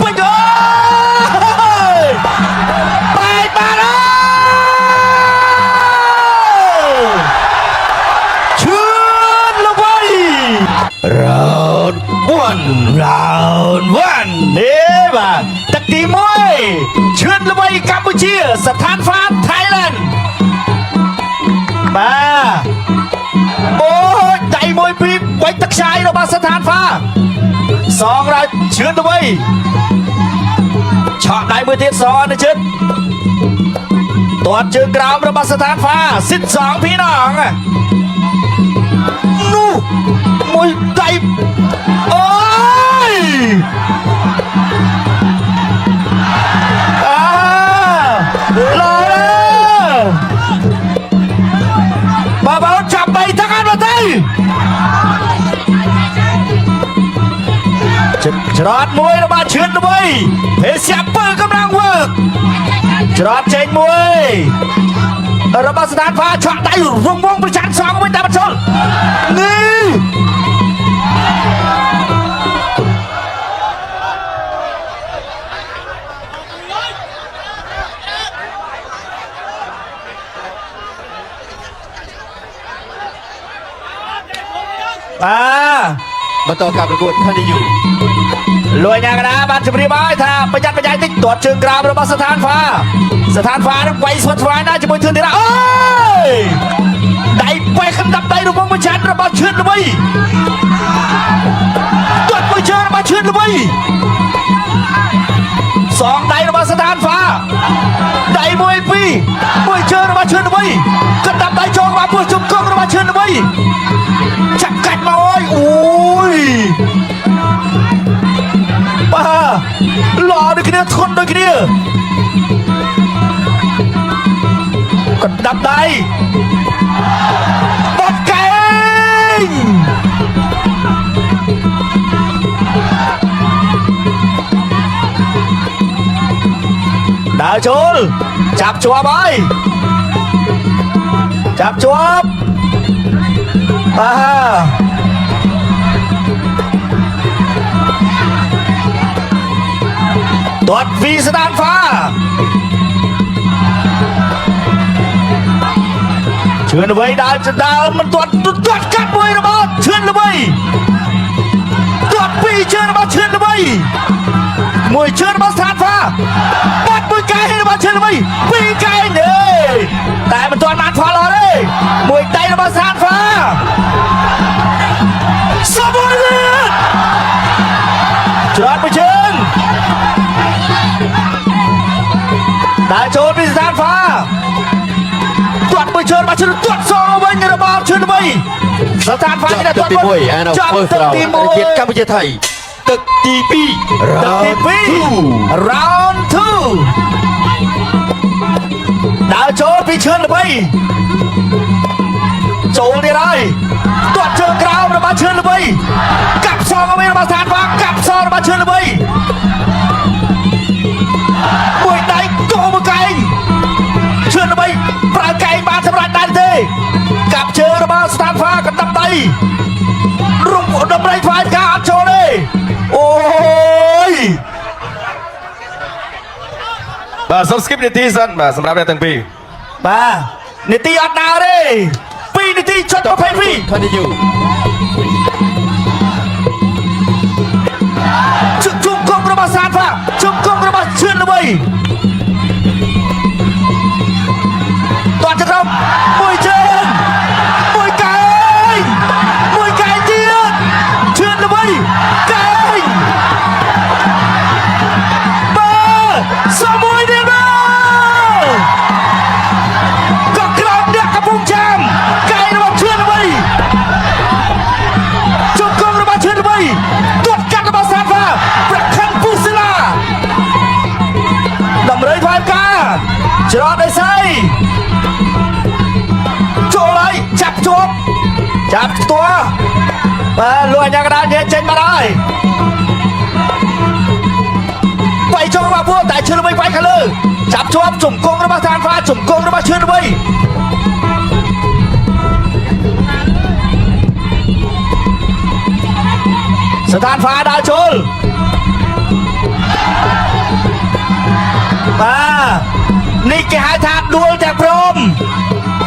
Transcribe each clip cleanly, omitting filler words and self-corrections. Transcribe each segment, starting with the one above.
ពេញអើយបែកបានអើយឈឿនល្បី round 1នេះបាទទឹកទី1ឈឿនល្បីកម្ពុជាស្ថានហ្វាត Thailand បាទអូយដៃមួយពីរបាច់ទឹកខ្ចាយរបស់ស្ថានហ្វាសងរ៉ាឈឿនល្បីឆក់ដៃមួយទៀតសងអនុជិតទាត់ជើងក្រោមរបស់ស្ថានហ្វាសិតសងពីរងនោះមួយដៃអូយឡោបើចាប់បីតាកាន់មកទៅច្រត់មួយរបស់ឈឿនល្បីភេសជ្ជៈពើកម្លាំងវើកច្រត់ចេញមួយរបស់ស្ថានហ្វាឆក់ដៃរងវងប្រចាំសងវិញតែមិនជល់នេះបន្តការប្រកួតខាងនេះយូលួយញ៉ាកណាបានជម្រាបឲ្យថាប្រយ័ត្នប្រយែងតិចទាត់ជើងក្រោមរបស់ស្ថានហ្វានឹងវាយស្វិតស្វាយណាជាមួយធឿនធីរ៉ាអូយដៃបែកខំដាប់ដៃរបស់មួយចាន់របស់ឈឿនល្បីទាត់មួយជើងរបស់ឈឿនល្បីសងដៃរបស់ស្ថានហ្វាដៃមួយពីរមួយជើងរបស់ឈឿនល្បីកណ្ដាប់ដៃចូលមកពោះជង្គង់របស់ឈឿនល្បីចាប់កាច់មកអើយអូយបាទល្អដូចគ្នាធន់ដូចគ្នាកណ្ដាប់ដៃបត់កែងដើរចូលចាប់ជាប់ហើយចាប់ជាប់ទាត់វីស្ថានហ្វាឈឿនល្បីដើរមិនទាត់កាត់មួយរបស់ឈឿនល្បីទាត់ពីរជើងរបស់ឈឿនល្បីមួយជើងរបស់ស្ថានហ្វាបាត់មួយកែងរបស់ឈឿនល្បីពីរកែងទេតែមិនទាន់បានផលអត់ទេមួយដៃរបស់ស្ថានហ្វាសបមួយទៀតច្រត់មួយជើងដើរចូលពីស្ថានហ្វាទាត់មួយជើងរបស់ឈឿនទាត់សងវិញរបស់ឈឿនល្បីស្ថានហ្វានេះទាត់ទី1 and of first round ជាតិកម្ពុជាថៃទឹកទី2 round 2ដើរចូលពីឈឿនល្បីចូលទៀតហើយទាត់ជើងក្រោមរបស់ឈឿនល្បីកាប់សងវិញរបស់ស្ថានហ្វាកាប់សងរបស់ឈឿនល្បីមួយដៃកោមួយកែងឈឿនល្បីប្រើកែងបានសម្រាប់ដែរទេកាប់ជើងរបស់ស្ថានហ្វាកណ្ដាប់ដៃរុំដំរីថ្វាយការអត់ចូលទេអូយបាទសូម skip នាទីសិនបាទសម្រាប់អ្នកទាំងពីរបាទនាទីអត់ដើរទេ2នាទីចុច22ខាងនេះយូជង្គង់របស់ស្ថានហ្វាជង្គង់របស់ឈឿនល្បីទាត់ចក្រមមួយជើងមួយកែងទៀតឈឿនល្បីកែងសមួយទៀតក៏ក្រោមអ្នកកំពុងចាំកែងរបស់ឈឿនល្បីជង្គង់របស់ឈឿនល្បីទាត់កាត់របស់ស្ថានហ្វាប្រខាន់ពុសិលាតម្រូវថ្វាយការច្រត់អេស័យចូលហើយចាប់ជាប់ផ្ទាល់បាទលួចញ៉ាកដាលចេញបាត់ហើយវាយចូលមកពួកតែឈឿនល្បីវាយខាងលើចាប់ជាប់ជង្គង់របស់ស្ថានហ្វាជង្គង់របស់ឈឿនល្បីស្ថានហ្វាដើរចូល បាទនេះគេហៅថាដួលទាំងព្រម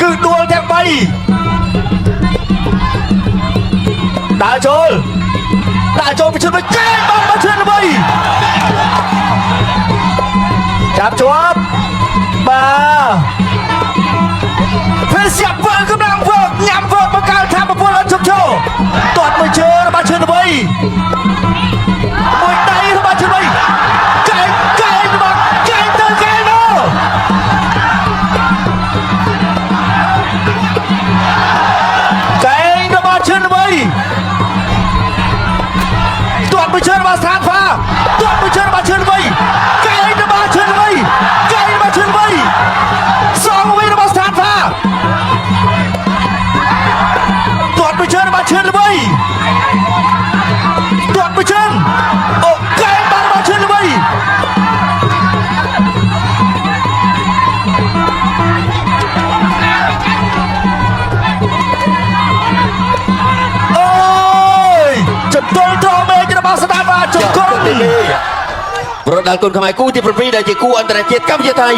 គឺដួលទាំង3ដើរចូលប្រជុំកែបងមកឈឿនល្បីចាប់ជាប់បាទពេលស្រាប់វើកម្លាំងវើញ៉ាំវើបង្កើនថាប្រពលអត់ជប់ឈរទាត់មួយជើងរបស់ឈឿនល្បីមួយដៃរបស់ឈឿនល្បីកែរបស់កែទៅកែមកកែរបស់ឈឿនល្បីទាត់មួយជើងរបស់ស្ថានផាទាត់មួយជើងរបស់ឈឿនល្បីកែរបស់ឈឿនល្បីកែរបស់ឈឿនល្បីសងវិញរបស់ស្ថានផាទាត់មួយជើងរបស់ឈឿនល្បីទាត់មួយជើងអូកែបានរបស់ឈឿនល្បីអូយចំទល់ត្រមេចរបស់ស្ថានផាជង្គង់ ប្រដាល់គុណខ្មែរគូទី7ដែលជាគូអន្តរជាតិកម្ពុជាថៃ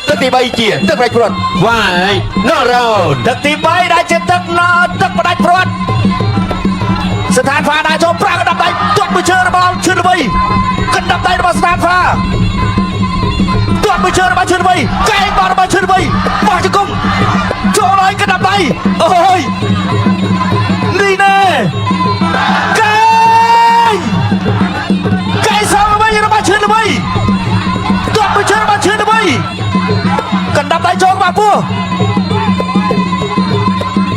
ទឹកទី3ជាទឹកផ្ដាច់ព្រាត់វាយណរ៉ូន ទឹកទី3ដែលជាទឹកផ្ដាច់ព្រាត់ស្ថានផាដាក់ចូលប្រាក់កណ្ដាប់ដៃទាត់មួយជើងរបស់ឈឿនល្បីកណ្ដាប់ដៃរបស់ស្ថានផាទាត់មួយជើងរបស់ឈឿនល្បីកែងបាល់របស់ឈឿនល្បីបោះជង្គង់ចូលឲ្យកណ្ដាប់ដៃអូយនេះណែកែងសងល្បីរបស់ឈឿនល្បីទាត់មួយជើងរបស់ឈឿនល្បីកណ្ដាប់ដៃចូលបាពោះ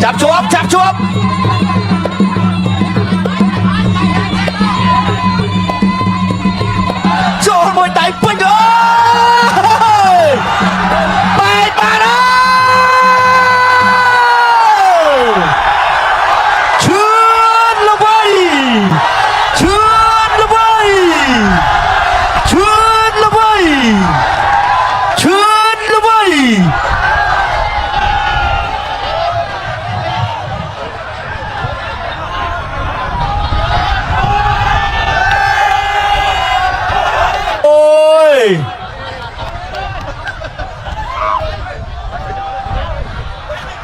ចាប់ជាប់ចូលមួយដៃពេញអូយបែកបានអើយឈឿនល្បីឈឿនល្បីឈឿនល្បីឈឿនល្បី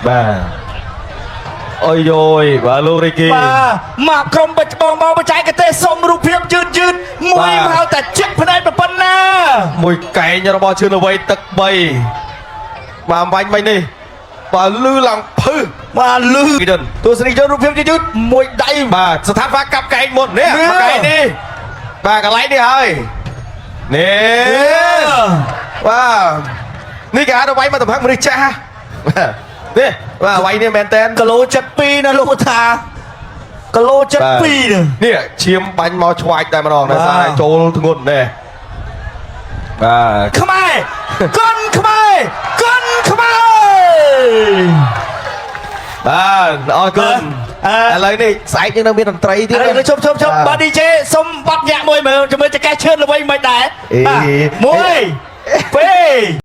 បាទអូយយបាទលោករីគី បាទមកក្រុមបិទច្បងមកបច្ចេកទេសសុំរូបភាពយឺតមួយមកតែជិះភ្នែកប៉ុណ្ណា មួយកែងរបស់ឈឿនល្បីទឹក3បាទបាញ់មិញនេះបាទលឺឡើងភឺ បាទលឺ គីដិន ទស្សនិកជនរូបភាពយឺតមួយដៃ បាទស្ថានភាពកាប់កែងមុននេះមកកែងនេះបាទកន្លែងនេះហើយនេះបាទនេះគេហៅថាវាយមកតំផឹងមនុស្សចាស់នេះបាទវាយនេះមែនតែន គីឡូ72ណាលោកថាគីឡូ72នេះឈាមបាញ់មកឆ្វាច់តែម្ដងតែសារចូលធ្ងន់នេះបាទ ខ្មែរគុនខ្មែរបាទអរគុណឥឡូវនេះស្អែកយើងនៅមានតន្ត្រីទៀត ឥឡូវជប់បាទ DJ សុំបាត់ញាក់មួយមើលជាមួយចកែឈឿនល្បីមិនដែរបាទ1 2